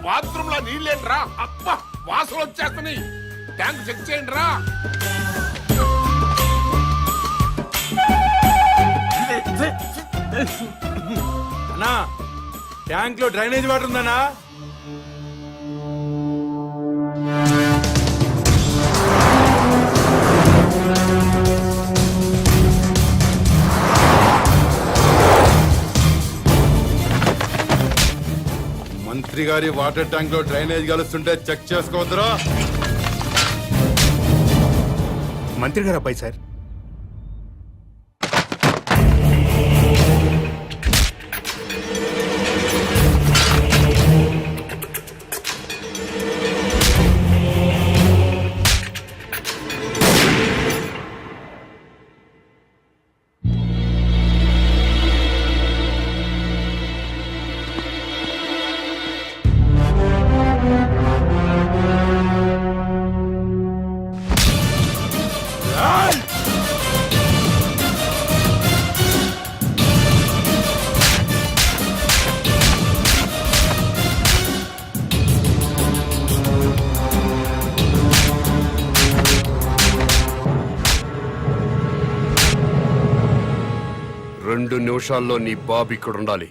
Bathroom లో నీళ్ళేంట్రా? అబ్బా వాసన వచ్చేస్తున్నాయి. ట్యాంక్ చెక్ చేయండి రా. అన్నా ట్యాంక్ లో డ్రైనేజ్ వాటర్ ఉందన్నా? మంత్రి గారి వాటర్ ట్యాంక్ లో డ్రైనేజ్ కలుస్తుంటే చెక్ చేసుకోవద్దురా. మంత్రి గారు అబ్బాయి సార్. రెండు నిమిషాల్లో నీ బాబు ఇక్కడ ఉండాలి.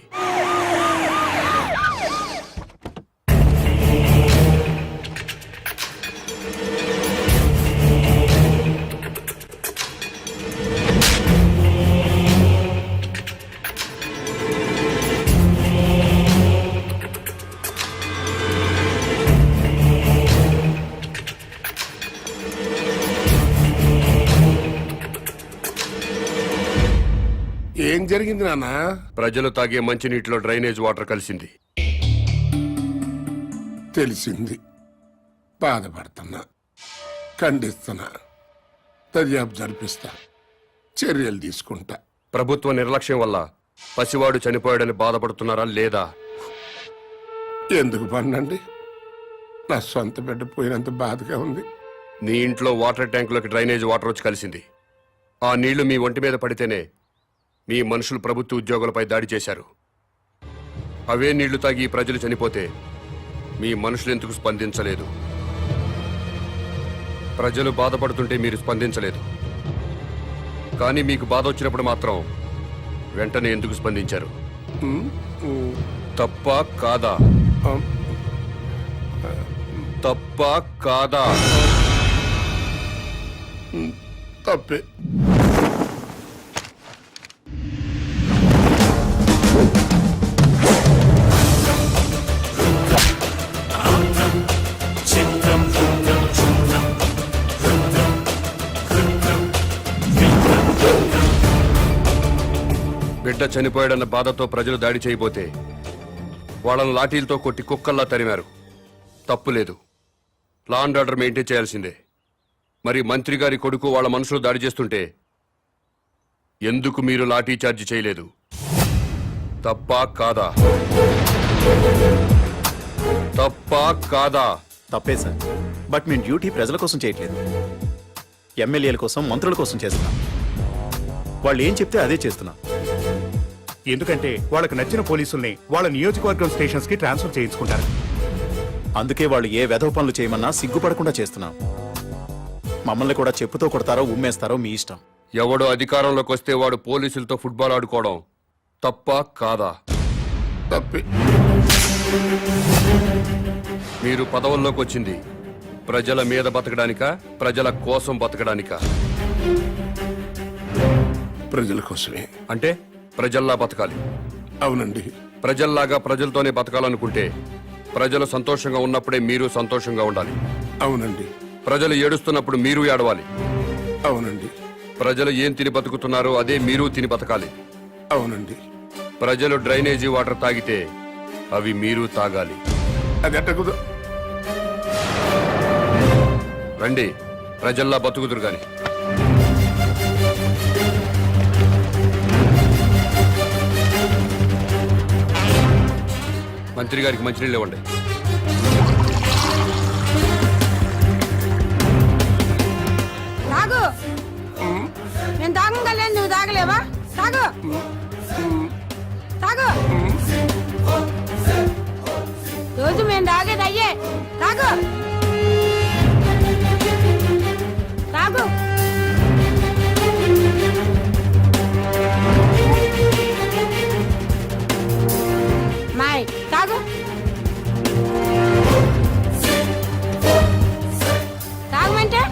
ఏం జరిగింది నాన్న? ప్రజలు తాగే మంచినీటిలో డ్రైనేజ్ వాటర్ కలిసింది. తెలిసింది. బాధపడుతున్నా, ఖండిస్తున్నా, దర్యాప్తు జరిపిస్తా, చర్యలు తీసుకుంటా. ప్రభుత్వ నిర్లక్ష్యం వల్ల పసివాడు చనిపోయాడని బాధపడుతున్నారా లేదా? ఎందుకు పన్నండి? నా సొంత బిడ్డ పోయినంత బాధగా ఉంది. నీ ఇంట్లో వాటర్ ట్యాంకులోకి డ్రైనేజ్ వాటర్ వచ్చి కలిసింది. ఆ నీళ్లు మీ ఒంటి మీద పడితేనే మీ మనుషులు ప్రభుత్వ ఉద్యోగులపై దాడి చేశారు. అవే నీళ్లు తాగి ప్రజలు చనిపోతే మీ మనుషులు ఎందుకు స్పందించలేదు? ప్రజలు బాధపడుతుంటే మీరు స్పందించలేదు, కానీ మీకు బాధ వచ్చినప్పుడు మాత్రం వెంటనే ఎందుకు స్పందించారు? తప్ప కాదా? తప్ప కాదా? తప్పే. బిడ్డ చనిపోయాడన్న బాధతో ప్రజలు దాడి చేయబోతే వాళ్ళని లాఠీలతో కొట్టి కుక్కల్లా తరిమారు. తప్పులేదు, లా అండ్ ఆర్డర్ మెయింటైన్ చేయాల్సిందే. మరి మంత్రి గారి కొడుకు వాళ్ళ మనుషులు దాడి చేస్తుంటే ఎందుకు మీరు లాఠీ చార్జ్ చేయలేదు? తప్పా కాదా? తప్పా కాదా? తప్పే సార్. బట్ మేము డ్యూటీ ప్రజల కోసం చేయట్లేదు, ఎమ్మెల్యేల కోసం, మంత్రుల కోసం చేస్తున్నాం. వాళ్ళు ఏం చెప్తే అదే చేస్తున్నాం. ఎందుకంటే వాళ్ళకి నచ్చిన పోలీసుల్ని వాళ్ళ నియోజకవర్గం స్టేషన్స్ కి ట్రాన్స్ఫర్ చేయించుకుంటారు. అందుకే వాళ్ళు ఏ వెధవ పనులు చేయమన్నా సిగ్గుపడకుండా చేస్తున్నాం. మమ్మల్ని కూడా చెప్పుతో కొడతారో ఉమ్మేస్తారో మీ ఇష్టం. ఎవడో అధికారంలోకి వస్తే వాడు పోలీసులతో ఫుట్బాల్ ఆడుకోవడం తప్పా కాదా? తప్పే. మీరు పదవుల్లోకి వచ్చింది ప్రజల మీద బతకడానికా, ప్రజల కోసం బతకడానికా? ప్రజల కోసమే. అంటే ప్రజల్లా బతకాలి. అవునండి. ప్రజల్లాగా ప్రజలతోనే బతకాలనుకుంటే ప్రజలు సంతోషంగా ఉన్నప్పుడే మీరు సంతోషంగా ఉండాలి. అవునండి. ప్రజలు ఏడుస్తున్నప్పుడు మీరు ఏడవాలి. అవునండి. ప్రజలు ఏం తిని బతుకుతున్నారో అదే మీరు తిని బతకాలి. అవునండి. ప్రజలు డ్రైనేజీ వాటర్ తాగితే అవి మీరు తాగాలి. అది ఎట్టకుదు. రండి, ప్రజల్లా బతుకుదురు గాని. మంత్రి గారికి మంచినీళ్ళు ఇవ్వండి. తాగు. నేను తాగలేదు, నువ్వు తాగలేవా? తాగు తాగు. రోజు మేము తాగేది అయ్యే తాగు తాగు మాయ్ తాగు తాగమంటే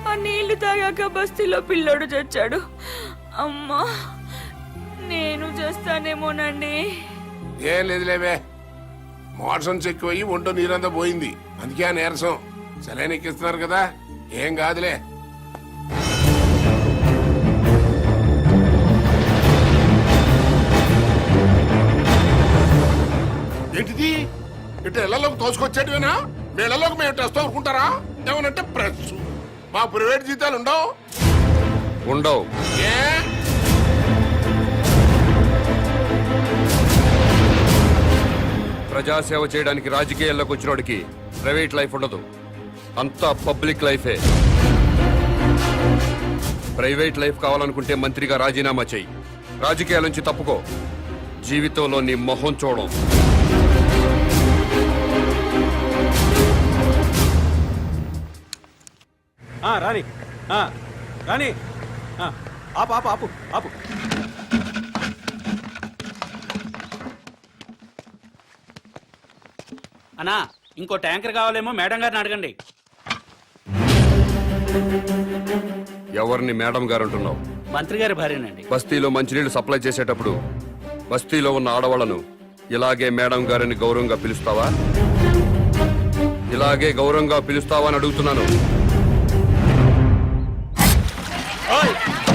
ఆ నీళ్లు తాగాక బస్తీలో పిల్లోడు చచ్చాడు. అమ్మా, నేను చేస్తానేమోనండి. ఏం లేదు లేవే, మోషన్స్ ఎక్కువయ్యి ఒంటో నీరంతా పోయింది, అందుకే ఆ నీరసం. సెలైన్ ఎక్కిస్తున్నారు కదా, ఏం కాదులే. ఏంటిది ఇటు ఇళ్లలోకి తోసుకొచ్చేటివేనా? మీ ఇళ్లలోకి మేము టెస్ట్ అనుకుంటారా? ఏమనంటే ప్రెస్, మా ప్రైవేట్ జీతాలు ఉండవు. ఉండవు. ఏ ప్రజాసేవ చేయడానికి రాజకీయాల్లోకి వచ్చినోడికి ప్రైవేట్ లైఫ్ ఉండదు, అంతా పబ్లిక్ లైఫే. ప్రైవేట్ లైఫ్ కావాలనుకుంటే మంత్రిగా రాజీనామా చెయ్యి, రాజకీయాల నుంచి తప్పుకో, జీవితంలో నీ మొహం చూడం. రాని రాని ఆపు ఆపు ఆపు ఆపు. అన్నా, ఇంకో ట్యాంకర్ కావాలేమో మేడం గారిని అడగండి. ఎవరిని మేడం గారు అంటున్నావు? మంత్రి గారి భార్యనండి. బస్తీలో మంచినీళ్లు సప్లై చేసేటప్పుడు బస్తీలో ఉన్న ఆడవాళ్లను ఇలాగే మేడం గారిని గౌరవంగా పిలుస్తావా? ఇలాగే గౌరవంగా పిలుస్తావా అని అడుగుతున్నాను.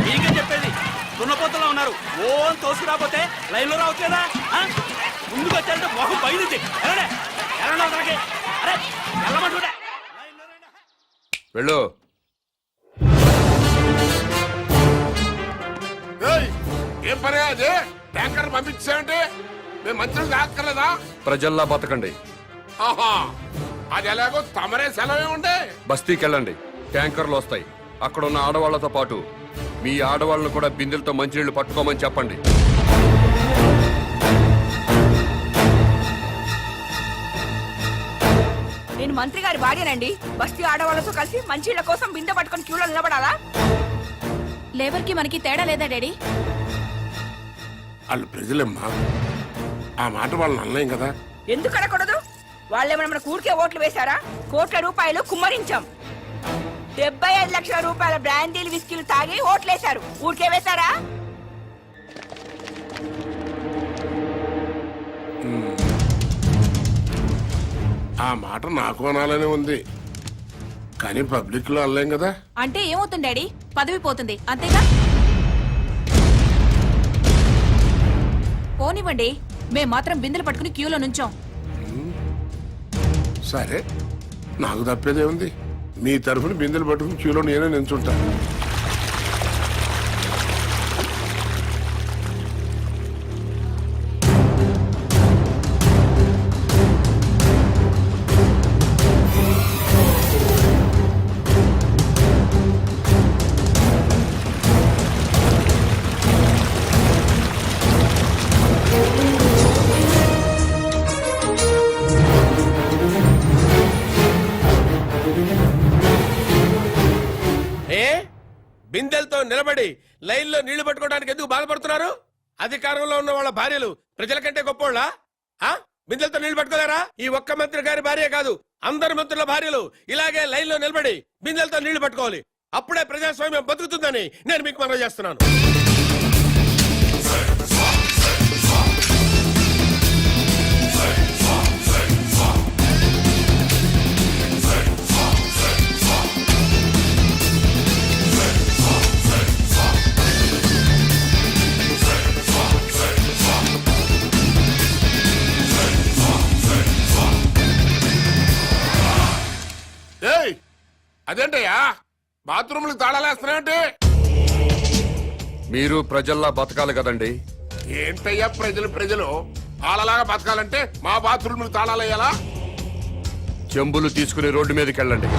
మీకే చెప్పేది, దున్నపోతలో ఉన్నారు. ఓ తోసుకురాపోతే లైన్ లో రావట్లేదా? ముందుకు వచ్చారంటే మొహం బయలుదే. అరే వెళ్ళమంటుండే. వెళ్ళు. ఏయ్, ఏం పని అదే? ట్యాంకర్ పంపించామంటే మేము మంత్రులు కాక్కర్లేదా? ప్రజల్లా బతకండి. ఆహా, అది ఎలాగో తమరే సెలవే ఉండే. బస్తీకి వెళ్ళండి, ట్యాంకర్లు వస్తాయి. అక్కడ ఉన్న ఆడవాళ్లతో పాటు మీ ఆడవాళ్ళను కూడా బిందెలతో మంచినీళ్లు పట్టుకోమని చెప్పండి. నేను మంత్రి గారి భార్యనండి. బస్తీ ఆడవాళ్ళతో కలిసి మంచిళ్ళ కోసం బిందె పట్టుకొని క్యూలో నిలబడాలా? లేబర్ కి మనకి తేడా లేదా డాడీ? వాళ్ళు ప్రజలమ్మా, ఆ మాట వాళ్ళని అనలేం కదా. ఎందుకు అడగకూడదు? వాళ్ళేమైనా మన ఊరికే ఓట్లు వేశారా? కోట్ల రూపాయలు కుమ్మరించాం. 75 లక్షల రూపాయల బ్రాండీలు విస్కీలు తాగి ఓట్లేశారు. ఊరికే వేశారా? ఆ మాట నాకు అనాలనే ఉంది, కానీ పబ్లిక్ లో అనలేం కదా. అంటే ఏమవుతుంది డాడీ? పదవి పోతుంది అంతేగా? పోనివ్వండి, మేం మాత్రం బిందెలు పట్టుకుని క్యూలో నుంచోం. సరే, నాకు తప్పేదే ఉంది. మీ తరఫున బిందెలు పట్టుకుని క్యూలో నేనే నించుంటా. బిందెలతో నిలబడి లైన్లో నీళ్లు పట్టుకోవడానికి ఎందుకు బాధపడుతున్నారు? అధికారంలో ఉన్న వాళ్ళ భార్యలు ప్రజల కంటే గొప్పోళ్ళా? బిందెలతో నీళ్లు పట్టుకోలేరా? ఈ ఒక్క మంత్రి గారి భార్య కాదు, అందరు మంత్రుల భార్యలు ఇలాగే లైన్లో నిలబడి బిందెలతో నీళ్లు పట్టుకోవాలి. అప్పుడే ప్రజాస్వామ్యం బతుకుతుందని నేను మీకు మనవి చేస్తున్నాను. అదేంటయ్యా బాత్రూమ్లకు తాళాలేస్తున్నాయంటే? మీరు ప్రజల్లా బతకాలి కదండి. ఏంటయ్యా ప్రజలు వాళ్ళలాగా బతకాలంటే మా బాత్రూమ్లకు తాళాలేయాలా? చెంబులు తీసుకుని రోడ్డు మీదకి వెళ్ళండి.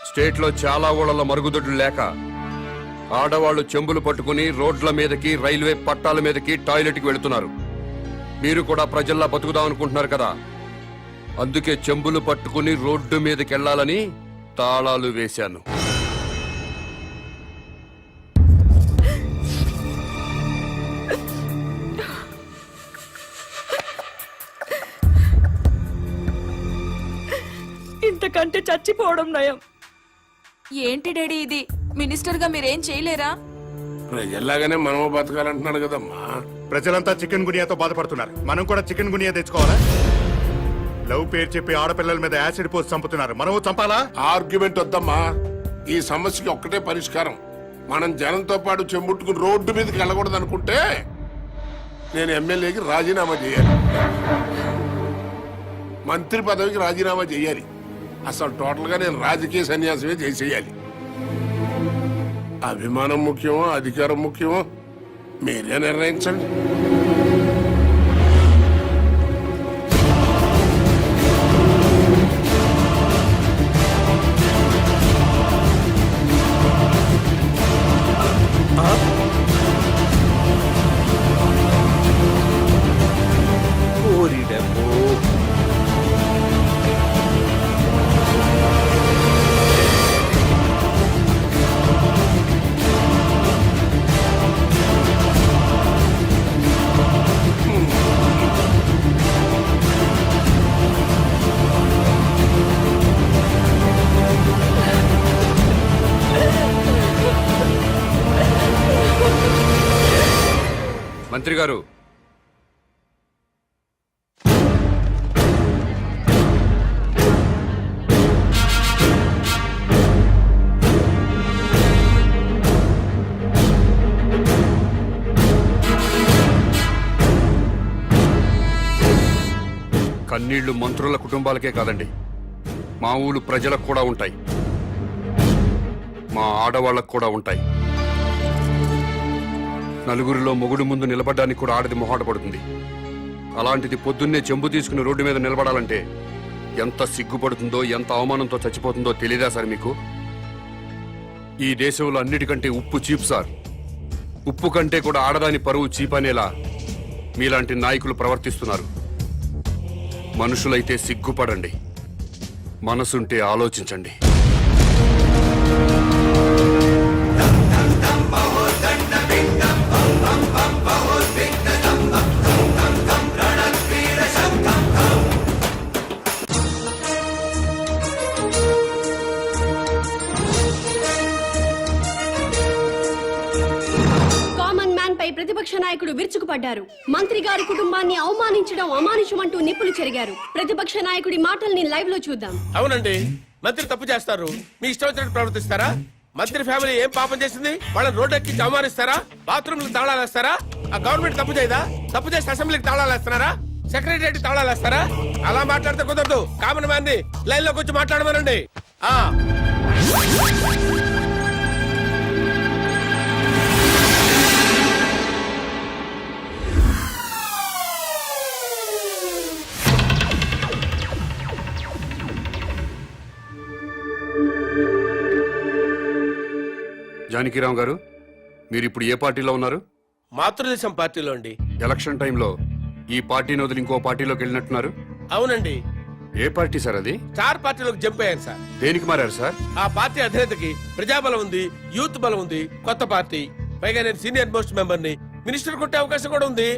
స్టేట్ లో చాలా ఊళ్ళలో మరుగుదొడ్లు లేక ఆడవాళ్లు చెంబులు పట్టుకుని రోడ్ల మీదకి, రైల్వే పట్టాల మీదకి, టాయిలెట్ కి వెళుతున్నారు. మీరు కూడా ప్రజల్లా బతుకుదాం అనుకుంటున్నారు కదా, అందుకే చెంబులు పట్టుకుని రోడ్డు మీదకి వెళ్ళాలని తాళాలు వేశాను. ఇంతకంటే చచ్చిపోవడం నయం. ఏంటి డాడీ ఇది? మినిస్టర్ గా మీరేం చేయలేరా? ప్రజల్లాగానే మనము బతకాలంటున్నాడు కదమ్మా. ప్రజలంతా చికెన్ గునియాతో బాధపడుతున్నారు, మనం కూడా చికెన్ గునియా తెచ్చుకోవాలా? లవ్ పేరు చెప్పి ఆడపిల్లల మీద యాసిడ్ పోసి చంపుతున్నారు, మనము చంపాలా? ఆర్గ్యుమెంట్ వద్దమ్మా. ఈ సమస్యకి ఒక్కటే పరిష్కారం. మనం జనంతో పాటు చెంబుట్టుకుని రోడ్డు మీదకి వెళ్ళకూడదు అనుకుంటే నేను ఎమ్మెల్యేకి రాజీనామా చేయాలి, మంత్రి పదవికి రాజీనామా చేయాలి. అసలు టోటల్ గా నేను రాజకీయ సన్యాసమే చేసేయాలి. అభిమానం ముఖ్యమో అధికారం ముఖ్యమో మీరే నిర్ణయించండి. మంత్రి గారు, కన్నీళ్లు మంత్రుల కుటుంబాలకే కాదండి, మా ఊరు ప్రజలకు కూడా ఉంటాయి, మా ఆడవాళ్లకు కూడా ఉంటాయి. నలుగురిలో మొగుడు ముందు నిలబడడానికి కూడా ఆడది మొహాట పడుతుంది. అలాంటిది పొద్దున్నే చెంబు తీసుకుని రోడ్డు మీద నిలబడాలంటే ఎంత సిగ్గుపడుతుందో, ఎంత అవమానంతో చచ్చిపోతుందో తెలీదా సార్ మీకు? ఈ దేశంలో అన్నిటికంటే ఉప్పు చీప్ సార్. ఉప్పు కంటే కూడా ఆడదాని పరువు చీప్ అనేలా మీలాంటి నాయకులు ప్రవర్తిస్తున్నారు. మనుషులైతే సిగ్గుపడండి, మనసుంటే ఆలోచించండి. ప్రతిపక్ష నాయకుడు విరుచుకుపడ్డారు. మంత్రి గారి కుటుంబాన్ని అవమానించడం అమానుషమంటూ నిప్పులు చెరిగారు. ప్రతిపక్ష నాయకుడి మాటల్ని లైవ్ లో చూద్దాం. అవునండి, మంత్రి తప్పు చేస్తారు, మీ ఇష్టం వచ్చినట్టు ప్రవర్తిస్తారా? మంత్రి ఫ్యామిలీ ఏం పాపం చేసింది? వాళ్ళని రోడ్డు ఎక్కి అవమానిస్తారా? బాత్రూమ్లకు తాళాలేస్తారా? ఆ గవర్నమెంట్ తప్పు చేయదా? తప్పు చేసి అసెంబ్లీకి తాళాలేస్తున్నారా? సెక్రటరీ తాళాలేస్తారా? అలా మాట్లాడితే కుదరదు. కామన్ మ్యాన్ ని లైన్ లోకి వచ్చి మాట్లాడమనండి. జానకిరామ్ గారు, మీరు ఇప్పుడు ఏ పార్టీలో ఉన్నారు? మాతృదేశం పార్టీలో అండి. ఎలక్షన్ టైంలో ఈ పార్టీని వదిలి ఇంకో పార్టీలోకి వెళ్ళినట్టున్నారు. అవునండి. ఏ పార్టీ సార్ అది? స్టార్ పార్టీలోకి జంప్ అయ్యాను సార్. దేనికి మారారు సార్? ఆ పార్టీ అధినేతకి ప్రజాబలం ఉంది, యూత్ బలం ఉంది, కొత్త పార్టీ. పైగా నేను సీనియర్ మోస్ట్ మెంబర్ ని, మినిస్టర్ కొట్టే అవకాశం కూడా ఉంది.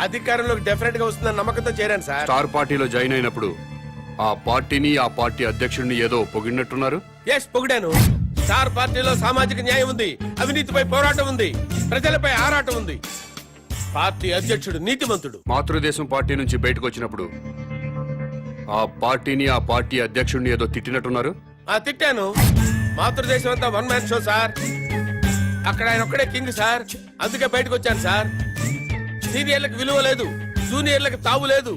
అధికారంలోకి డెఫినెట్ గా వస్తుందని నమ్మకంతో చేరాను సార్. స్టార్ పార్టీలో జాయిన్ అయినప్పుడు ఆ పార్టీని, ఆ పార్టీ అధ్యక్షుడిని ఏదో పొగిడినట్టున్నారు. ఎస్, పొగిడాను. స్టార్ పార్టీలో సామాజిక న్యాయం ఉంది, అవినీతిపై పోరాటం ఉంది, ప్రజలపై ఆరాటం ఉంది. పార్టీ అధ్యక్షుడు నీతిమంతుడు. మాతృదేశం పార్టీ నుంచి బయటకు వచ్చినప్పుడు ఆ పార్టీని, ఆ పార్టీ అధ్యక్షుడిని ఏదో తిట్టినట్టున్నారు. తిట్టాను. మాతృదేశం అంతా వన్ మ్యాన్ షో సార్. అక్కడ ఆయన ఒక్కడే కింగ్ సార్. అందుకే బయటకు వచ్చాను సార్. సీనియర్లకు విలువ లేదు, జూనియర్లకు తావు లేదు,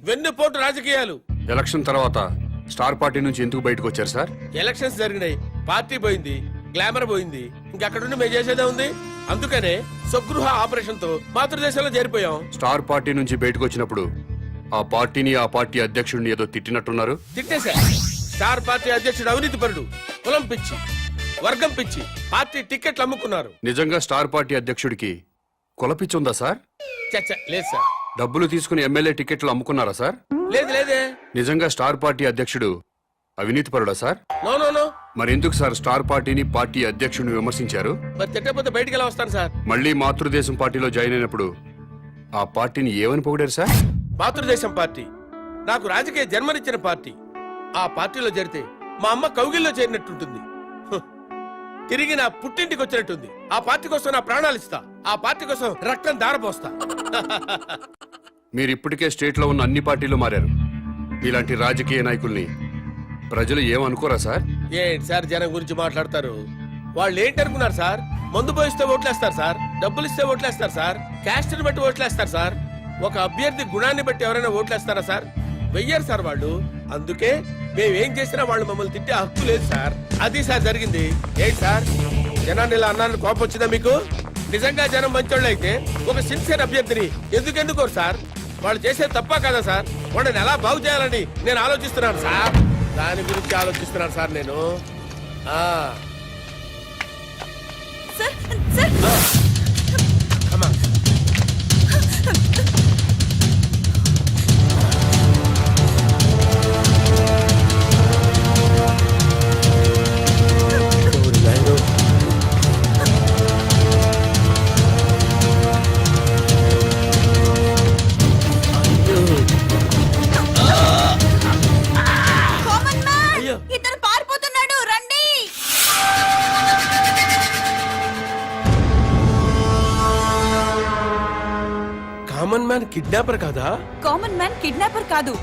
వెన్నుపోటు రాజకీయాలు. ఎలక్షన్ తర్వాత స్టార్ పార్టీ నుంచి ఎందుకు బయటకు వచ్చారు సార్? ఎలక్షన్స్ జరిగినాయి, పార్టీ పోయింది, గ్లామర్ పోయింది, ఇంకక్కడుండి మేము చేసేదే ఉంది. అందుకనే స్వగృహ ఆపరేషన్ తో మాతృదేశంలో చేరిపోయాం. స్టార్ పార్టీ నుంచి బయటకు వచ్చినప్పుడు ఆ పార్టీని ఆ పార్టీ అధ్యక్షుడిని ఏదో తిట్టినట్టున్నారు. తిట్టేశా. స్టార్ పార్టీ అధ్యక్షుడు అవినీతి పరుడు, కులం పిచ్చి, వర్గం పిచ్చి, పార్టీ టికెట్లు అమ్ముకున్నారు. నిజంగా స్టార్ పార్టీ అధ్యక్షుడికి కులపిచ్చి ఉందా సార్? చచ్చ లేదు సార్. డబ్బులు తీసుకుని ఎమ్మెల్యే టికెట్లు అమ్ముకున్నారా సార్? లేదు లేదే. నిజంగా స్టార్ పార్టీ అధ్యక్షుడు అవినీతి పరుడా సార్? No no no. మరి ఎందుకు సార్ స్టార్ పార్టీని పార్టీ అధ్యక్షుడిని విమర్శించారు? మరి తిట్టకపోతే బయటికి ఎలా వస్తాను సార్? మళ్ళీ మాతృదేశం పార్టీలో జాయిన్ అయినప్పుడు ఆ పార్టీని ఏమని పొగిడారు సార్? మాతృదేశం పార్టీ నాకు రాజకీయ జన్మనిచ్చిన పార్టీ. ఆ పార్టీలో చేరితే మా అమ్మ కౌగిల్లో చేరినట్టుంటుంది. హ్. తిరిగి నా పుట్టింటికి వచ్చినట్టుంది. ఆ పార్టీ కోసం నా ప్రాణాలు ఇస్తా. ఆ పార్టీ కోసం రక్తం దారపోస్తా. మీరు ఇప్పటికే స్టేట్ లో ఉన్న అన్ని పార్టీలు మారారు. ఇలాంటి రాజకీయ నాయకుల్ని ప్రజలు ఏమనుకోరా సార్? ఏంటి సార్ జనం గురించి మాట్లాడతారు? వాళ్ళు ఏంటనుకున్నారు సార్? మందు పోయిస్తే ఓట్లేస్తారు సార్, డబ్బులు ఇస్తే ఓట్లేస్తారు సార్, క్యాస్ట్ ని బట్టి ఓట్లేస్తారు సార్. ఒక అభ్యర్థి గుణాన్ని బట్టి ఎవరైనా ఓట్లేస్తారా సార్? వెయ్యరు సార్ వాళ్ళు. అందుకే మేమేం చేసినా వాళ్ళు మమ్మల్ని తిట్టే హక్కు లేదు సార్. అది సార్ జరిగింది. ఏంటి సార్ జనాన్ని ఇలా అన్నారని కోపం వచ్చిందా మీకు? నిజంగా జనం మంచోళ్ళు అయితే ఒక సిన్సియర్ అభ్యర్థిని ఎందుకోరు సార్? వాళ్ళు చేసే తప్ప కదా సార్? వాళ్ళని ఎలా బాగు చేయాలని నేను ఆలోచిస్తున్నాను సార్. దాని గురించి ఆలోచిస్తున్నాను సార్ నేను. Come on. ఇతను పారిపోతున్నాడు, రండి. కామన్ మ్యాన్ కిడ్నాపర్ కాదా? కామన్ మ్యాన్ కిడ్నాపర్ కాదు,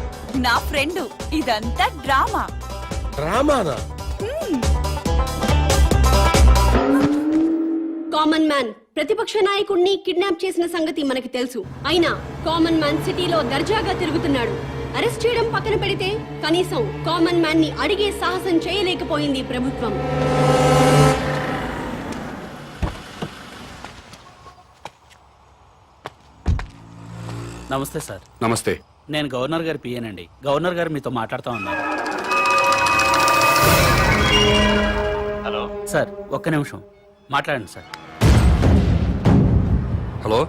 నా ఫ్రెండ్. ఇదంతా డ్రామా. రామానా? కామన్ మ్యాన్ ప్రతిపక్ష నాయకుడిని కిడ్నాప్ చేసిన సంగతి మనకి తెలుసు. అయినా కామన్ మ్యాన్ సిటీలో దర్జాగా తిరుగుతున్నాడు. అరెస్ట్ చేయడం పక్కన పెడితే కనీసం కామన్ మ్యాన్ ని అడిగే సాహసం చేయలేకపోయింది ప్రభుత్వం. నమస్తే సార్. నమస్తే. నేను గవర్నర్ గారి పిఏనండి. గవర్నర్ గారు మీతో మాట్లాడుతూ ఉన్నారు. హలో సార్, ఒక్క నిమిషం మాట్లాడండి సార్. హలో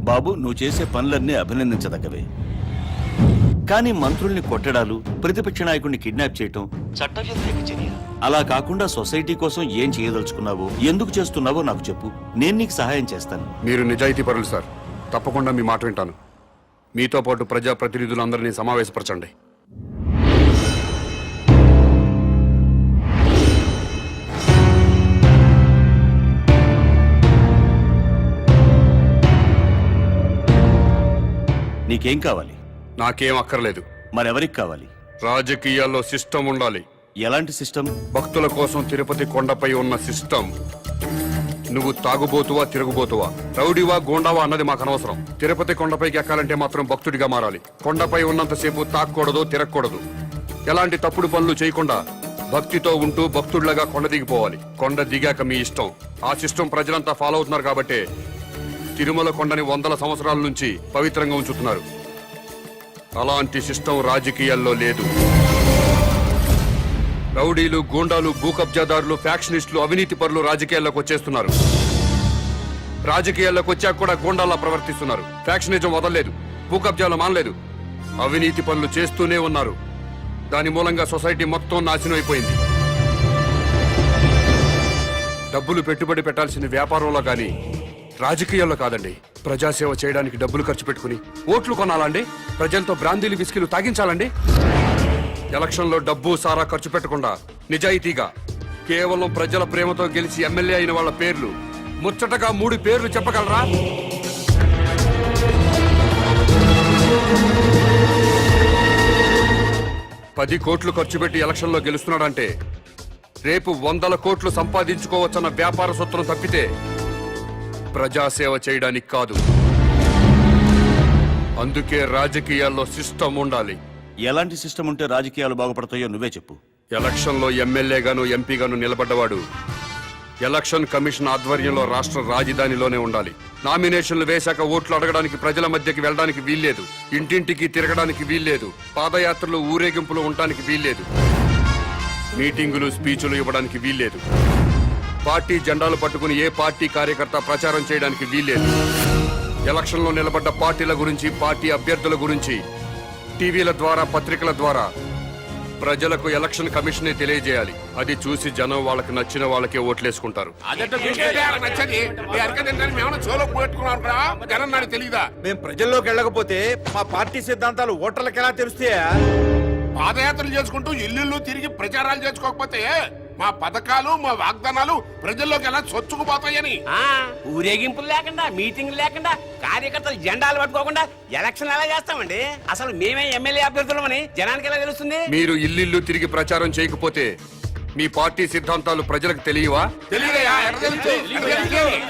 బాబు, నువ్వు చేసే పనులన్నీ అభినందించదగ్గవే. కానీ మంత్రుల్ని కొట్టడాలు, ప్రతిపక్ష నాయకుడిని కిడ్నాప్ చేయటం చట్టవ్యతిరేక చర్య. అలా కాకుండా సొసైటీ కోసం ఏం చేయదలుచుకున్నావో, ఎందుకు చేస్తున్నావో నాకు చెప్పు. నేను నీకు సహాయం చేస్తాను. మీరు నిజాయితీ పరులు సార్. తప్పకుండా మీ మాట వింటాను. మీతో పాటు ప్రజా ప్రతినిధులందరినీ సమావేశపరచండి. నీకేం కావాలి? నాకేం అక్కర్లేదు. మరెవరికి కావాలి? రాజకీయాల్లో సిస్టమ్ ఉండాలి. ఎలాంటి సిస్టమ్? భక్తుల కోసం తిరుపతి కొండపై ఉన్న సిస్టమ్. నువ్వు తాగుబోతువా తిరుగుబోతువా, రౌడీవా గోండావా అన్నది మాకు అనవసరం. తిరుపతి కొండపైకి ఎక్కాలంటే మాత్రం భక్తుడిగా మారాలి. కొండపై ఉన్నంతసేపు తాక్కూడదు, తిరగకూడదు. ఎలాంటి తప్పుడు పనులు చేయకుండా భక్తితో ఉంటూ భక్తుడిలాగా కొండ దిగిపోవాలి. కొండ దిగాక మీ ఇష్టం. ఆ సిస్టమ్ ప్రజలంతా ఫాలో అవుతున్నారు కాబట్టి తిరుమల కొండని 100 సంవత్సరాల నుంచి పవిత్రంగా ఉంచుతున్నారు. అలాంటి సిస్టమ్ రాజకీయాల్లో లేదు. రౌడీలు, గూండాలు, భూకబ్జాదారులు, ఫ్యాక్షనిస్టులు, అవినీతి పరులు రాజకీయాల్లోకి వచ్చేస్తున్నారు. రాజకీయాల్లోకి వచ్చాక కూడా గూండాల్లా ప్రవర్తిస్తున్నారు. ఫ్యాక్షనిజం వదలలేదు, భూకబ్జాలు మానలేదు, అవినీతి పనులు చేస్తూనే ఉన్నారు. దాని మూలంగా సొసైటీ మొత్తం నాశనం అయిపోయింది. డబ్బులు పెట్టుబడి పెట్టాల్సింది వ్యాపారంలో కానీ రాజకీయాల్లో కాదండి. ప్రజాసేవ చేయడానికి డబ్బులు ఖర్చు పెట్టుకుని ఓట్లు కొనాలండి? ప్రజలతో బ్రాందీలు విస్కీలు తాగించాలండి? ఎలక్షన్లో డబ్బు సారా ఖర్చు పెట్టకుండా నిజాయితీగా కేవలం ప్రజల ప్రేమతో గెలిచి ఎమ్మెల్యే అయిన వాళ్ళ పేర్లు ముచ్చటగా 3 పేర్లు చెప్పగలరా? పది కోట్లు ఖర్చు పెట్టి ఎలక్షన్లో గెలుస్తున్నాడంటే రేపు 100 కోట్లు సంపాదించుకోవచ్చన్న వ్యాపార సూత్రం తప్పితే ప్రజాసేవ చేయడానికి కాదు. అందుకే రాజకీయాల్లో సిస్టమ్ ఉండాలి. ఎలాంటి సిస్టమ్ ఉంటే రాజకీయాలు బాగుపడతాయో నువ్వే చెప్పు. ఎలక్షన్లో ఎమ్మెల్యేగాను ఎంపీగాను నిలబడ్డవాడు ఎలక్షన్ కమిషన్ ఆధ్వర్యంలో రాష్ట్ర రాజధానిలోనే ఉండాలి. నామినేషన్లు వేశాక ఓట్లు అడగడానికి ప్రజల మధ్యకి వెళ్ళడానికి వీల్లేదు. ఇంటింటికి తిరగడానికి వీల్లేదు. పాదయాత్రలు ఊరేగింపులు ఉండడానికి వీల్లేదు. మీటింగులు స్పీచులు ఇవ్వడానికి వీల్లేదు. పార్టీ జెండాలు పట్టుకుని ఏ పార్టీ కార్యకర్త ప్రచారం చేయడానికి వీల్లేదు. ఎలక్షన్లో నిలబడ్డ పార్టీల గురించి, పార్టీ అభ్యర్థుల గురించి టీవీల ద్వారా, పత్రికల ద్వారా ప్రజలకు ఎలక్షన్ కమిషనే తెలియజేయాలి. అది చూసి జనం వాళ్ళకి నచ్చిన వాళ్ళకే ఓట్లేసుకుంటారు. నచ్చది మేమన్నా చోలో పెట్టుకున్నాం కదా, జనం నాకు తెలియదా? మేము ప్రజల్లోకి వెళ్ళకపోతే మా పార్టీ సిద్ధాంతాలు ఓటర్లకు ఎలా తెలుస్తాయా? పాదయాత్రలు చేసుకుంటూ ఇల్లు తిరిగి ప్రచారాలు చేసుకోకపోతే మా పథకాలు, మా వాగ్దానాలు ప్రజల్లోకి ఎలా చొచ్చుకుపోతాయని. ఊరేగింపులు లేకుండా, మీటింగ్లు లేకుండా, కార్యకర్తలు జెండాలు పట్టుకోకుండా ఎలక్షన్ ఎలా చేస్తామండి? అసలు మేమే ఎమ్మెల్యే అభ్యర్థులమని జనానికి ఎలా తెలుస్తుంది? మీరు ఇల్లు తిరిగి ప్రచారం చేయకపోతే మీ పార్టీ సిద్ధాంతాలు ప్రజలకు తెలియవా?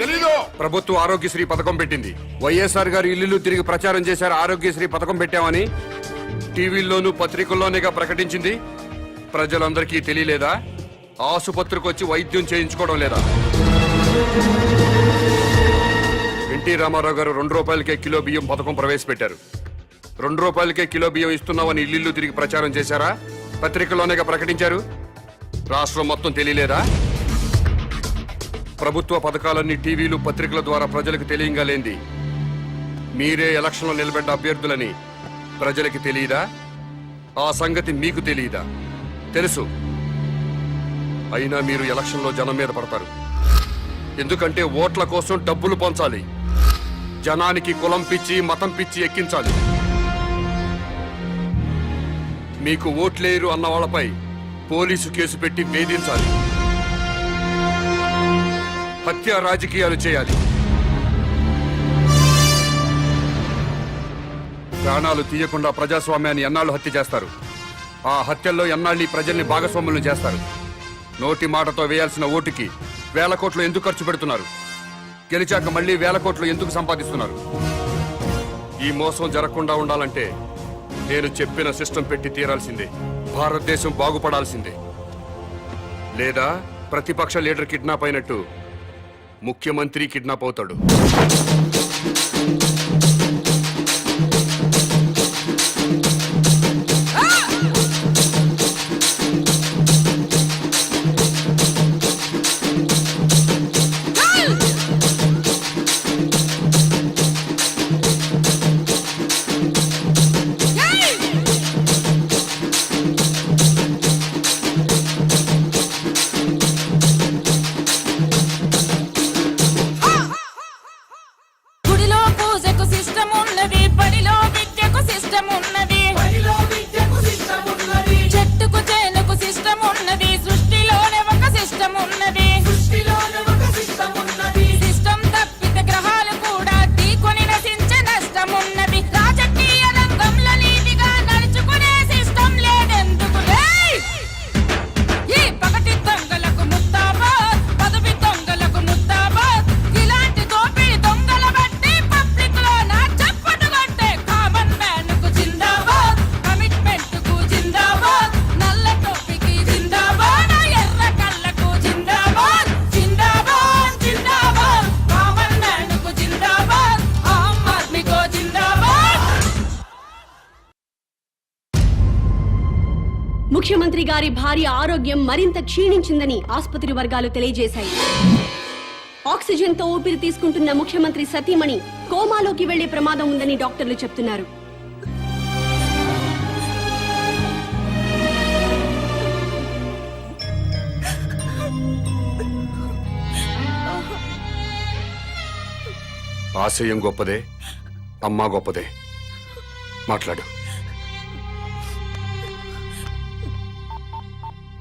తెలీదు. ప్రభుత్వ ఆరోగ్యశ్రీ పథకం పెట్టింది. వైఎస్ఆర్ గారు ఇల్లు తిరిగి ప్రచారం చేశారు. ఆరోగ్యశ్రీ పథకం పెట్టామని టీవీల్లోనూ పత్రికల్లోనేగా ప్రకటించింది. ప్రజలందరికీ తెలియలేదా? ఆసుపత్రికి వచ్చి వైద్యం చేయించుకోవడం లేదా? ఎన్టీ రామారావు గారు 2 రూపాయలకే కిలో బియ్యం పథకం ప్రవేశపెట్టారు. 2 రూపాయలకే కిలో బియ్యం ఇస్తున్నామని ఇల్లు తిరిగి ప్రచారం చేశారా? పత్రికల్లోనేగా ప్రకటించారు. రాష్ట్రం మొత్తం తెలియలేదా? ప్రభుత్వ పథకాలన్నీ టీవీలు, పత్రికల ద్వారా ప్రజలకు తెలియంగా లేంది మీరే ఎలక్షన్లో నిలబడ్డ అభ్యర్థులని ప్రజలకి తెలియదా? ఆ సంగతి మీకు తెలియదా? తెలుసు. అయినా మీరు ఎలక్షన్లో జనం మీద పడతారు. ఎందుకంటే ఓట్ల కోసం డబ్బులు పంచాలి. జనానికి కులం పిచ్చి, మతం పిచ్చి ఎక్కించాలి. మీకు ఓట్లేరు అన్న వాళ్ళపై పోలీసు కేసు పెట్టి వేధించాలి. హత్య రాజకీయాలు చేయాలి. ప్రాణాలు తీయకుండా ప్రజాస్వామ్యాన్ని ఎన్నాళ్ళు హత్య చేస్తారు? ఆ హత్యల్లో ఎన్నాళ్ళు ప్రజల్ని భాగస్వాములను చేస్తారు? నోటి మాటతో వేయాల్సిన ఓటుకి 1000 కోట్లు ఎందుకు ఖర్చు పెడుతున్నారు? గెలిచాక మళ్ళీ 1000 కోట్లు ఎందుకు సంపాదిస్తున్నారు? ఈ మోసం జరగకుండా ఉండాలంటే నేను చెప్పిన సిస్టం పెట్టి తీరాల్సిందే. భారతదేశం బాగుపడాల్సిందే. లేదా ప్రతిపక్ష లీడర్ కిడ్నాప్ అయినట్టు ముఖ్యమంత్రి కిడ్నాప్ అవుతాడు. గుడిలో పూజకు సిస్టమ్ ఉన్నది, బడిలో విద్యకు సిస్టమ్ ఉన్నది, చెట్టుకు చేనుకు సిస్టమ్ ఉన్నది, సృష్టిలోనే ఒక సిస్టమ్ ఉన్నది. సిస్టమ్ తప్పితే గ్రహాలు కూడా ఢీకొని నశించే నష్టం ఉన్నది. రాజకీయ రంగంలో నీతిగా నడుచుకునే సిస్టమ్ లేదెందుకు? ఈ పగటి దొంగలకు ముస్తాబాద్, పదవి దొంగలకు ముస్తాబాద్. ఇలాంటి దోపిడి దొంగల బట్టి పబ్లిక్ లో నా చప్పటు కొట్టే కామన్ మ్యాన్ కు జిందాబాద్, కమిట్మెంట్ కు జిందాబాద్, నల్ల టోపీకి జిందాబాద్, ఎర్ర కళ్ళకు జిందాబాద్, జిందాబాద్ జిందాబాద్, కామన్ మ్యాన్ కు జిందాబాద్, ఆమ్ ఆద్మీ కో జిందాబాద్. ముఖ్యమంత్రి గారి భార్య ఆరోగ్యం మరింత క్షీణించిందని ఆసుపత్రి వర్గాలు తెలియజేశాయి. ఆక్సిజన్ తో ఊపిరి తీసుకుంటున్న ముఖ్యమంత్రి సతీమణి కోమాలోకి వెళ్లే ప్రమాదం ఉందని డాక్టర్లు చెప్తున్నారు. ఆశయం గొప్పదే, అమ్మ గొప్పదే. మాట్లాడు.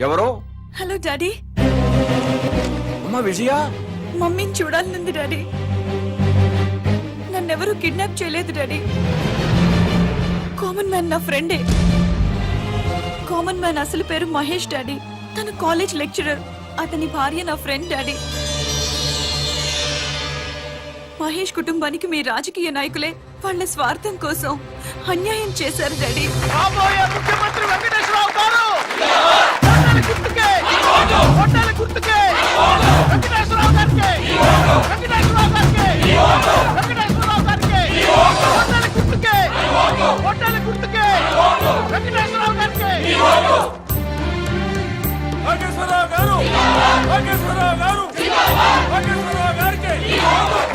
ఎవరో? Hello daddy. అమ్మా విజయ, మమ్మీని చూడాలనుంది డాడీ. నన్నెవరూ కిడ్నాప్ చేయలేదు డాడీ. కామన్ మ్యాన్ నా ఫ్రెండే. కామన్ మ్యాన్ అసలు పేరు మహేష్ డాడీ. తన కాలేజ్ లెక్చరర్. అతని భార్య నా ఫ్రెండ్ డాడీ. మహేష్ కుటుంబానికి మీ రాజకీయ నాయకులే వాళ్ళ స్వార్థం కోసం అన్యాయం చేశారు డాడీ. ముఖ్యమంత్రి వెంకటేశ్వరరావు గారు గుర్తుకే గుర్తుకే వెంకటేశ్వరరావు గారికి వెంకటేశ్వరరావు గారికి వెంకటేశ్వరరావు గారికి గుర్తుకే గుర్తుకే వెంకటేశ్వరరావు గారికి నాగేశ్వరరావు గారు నాగేశ్వరరావు గారు నాగేశ్వరరావు గారికి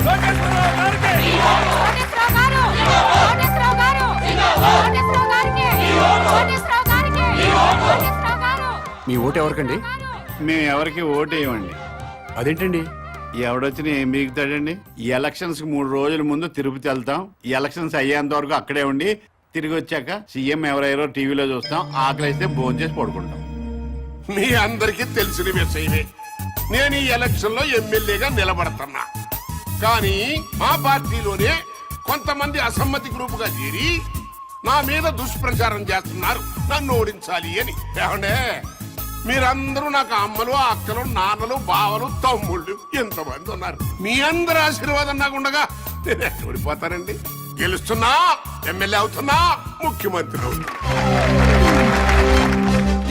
నాగేశ్వరరావు గారికి కోటేశ్వరరావు గారు కోటేశ్వరరావు గారు కోటేశ్వరరావు గారికి కోటేశ్వరరావు గారికి కోటేశ్వరరావు గారు. మీ ఓటు ఎవరికండి? మేము ఎవరికి ఓటు వేయమండి. అదేంటండి? ఎవడొచ్చినా ఏం మిగుతాడండి? ఈ ఎలక్షన్స్ 3 రోజుల ముందు తిరుపతి వెళ్తాం. ఈ ఎలక్షన్స్ అయ్యేంత వరకు అక్కడే ఉండి తిరిగి వచ్చాక సీఎం ఎవరెవరో టీవీలో చూస్తాం. ఆకలిస్తే భోజనం చేసి పడుకుంటాం. మీ అందరికీ తెలిసిన విషయమే. నేను ఈ ఎలక్షన్ లో ఎమ్మెల్యేగా నిలబడుతున్నా. కానీ మా పార్టీలోనే కొంతమంది అసమ్మతి గ్రూపుగా చేరి నా మీద దుష్ప్రచారం చేస్తున్నారు, నన్ను ఓడించాలి అని. ఏమండే, మీరందరూ నాకు అమ్మలు, అక్కలు, నాన్నలు, బావలు, తమ్ముళ్ళు ఎంతమంది ఉన్నారు. మీ అందరి ఆశీర్వాదం నాకు ఉండగా నేను ఎక్కడ ఓడిపోతానండి? గెలుస్తున్నా, ఎమ్మెల్యే అవుతున్నా, ముఖ్యమంత్రి అవుతున్నా.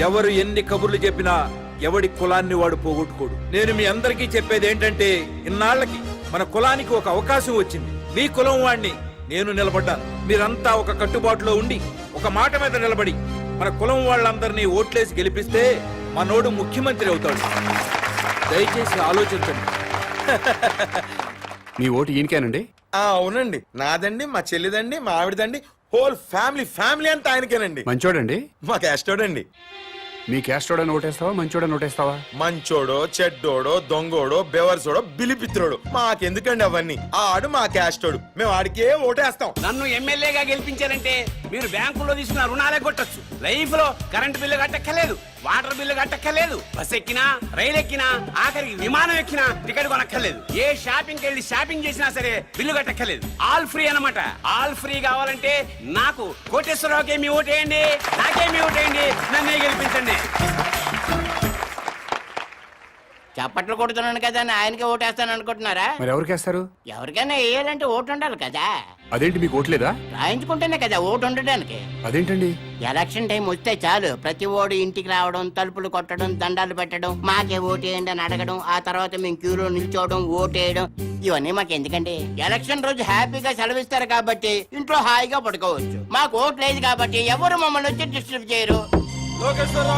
ఎవరు ఎన్ని కబుర్లు చెప్పినా ఎవడి కులాన్ని వాడు పోగొట్టుకోడు. నేను మీ అందరికీ చెప్పేది ఏంటంటే, ఇన్నాళ్లకి మన కులానికి ఒక అవకాశం వచ్చింది. మీ కులం వాణ్ణి నేను నిలబడ్డాను. మీరంతా ఒక కట్టుబాటులో ఉండి ఒక మాట మీద నిలబడి మన కులం వాళ్ళందరినీ ఓట్లేసి గెలిపిస్తే మనోడు ముఖ్యమంత్రి అవుతాడు. దయచేసి ఆలోచించండి. మీ ఓటు ఈయనకేనండి? అవునండి, నాదండి, మా చెల్లిదండి, మా ఆవిడదండి, హోల్ ఫ్యామిలీ అంతా ఆయనకేనండి. మంచోడండి? మా క్యాస్టోడండి. మీ క్యాస్టోడని ఓటేస్తావా, మంచోడని ఓటేస్తావా? మంచోడో, చెడ్డోడో, దొంగోడో, బెవర్సోడో, బిలిపిత్రోడు మాకెందుకండి అవన్నీ? ఆడు మా క్యాస్టోడు, మేము ఆడికే ఓటేస్తాం. నన్ను ఎమ్మెల్యేగా గెలిపించారంటే మీరు బ్యాంకులో తీసుకున్న రుణాలే కొట్టచ్చు. లైఫ్ లో కరెంట్ బిల్లు కట్టక్కర్లేదు, వాటర్ బిల్లు కట్టక్కర్లేదు, బస్ ఎక్కినా, రైలు ఎక్కినా, ఆఖరికి విమానం ఎక్కినా టికెట్ కొనక్కర్లేదు. ఏ షాపింగ్ వెళ్ళి షాపింగ్ చేసినా సరే బిల్లు కట్టక్కర్లేదు. ఆల్ ఫ్రీ అన్నమాట. ఆల్ ఫ్రీ కావాలంటే నాకు కోటేశ్వరరావుకే మీ ఓటేయండి, నాకే మీ ఓటేయండి, నన్నే గెలిపించండి. చప్పట్లు కొడుతున్నాను కదా అని ఆయనకి ఓటేస్తాను అనుకుంటున్నారా? మరి ఎవరికేస్తారు? ఎవరికైనా వేయాలంటే ఓటు ఉండాలి కదా. అదేంటి, మీకు ఓట్లేదా? రాయించుకుంటేనే కదా ఓటు ఉండడానికి. అదేంటండి? ఎలక్షన్ టైం వస్తే చాలు ప్రతి ఓడు ఇంటికి రావడం, తలుపులు కొట్టడం, దండాలు పెట్టడం, మాకే ఓటేయండి అని అడగడం, ఆ తర్వాత మేము క్యూలో నిల్చోవడం, ఓటేయడం, ఇవన్నీ మాకు ఎందుకండి? ఎలక్షన్ రోజు హ్యాపీగా సెలవిస్తారు కాబట్టి ఇంట్లో హాయిగా పడుకోవచ్చు. మాకు ఓటు లేదు కాబట్టి ఎవరు మమ్మల్ని వచ్చి డిస్టర్బ్ చేయరు. లోకేశ్వరరావు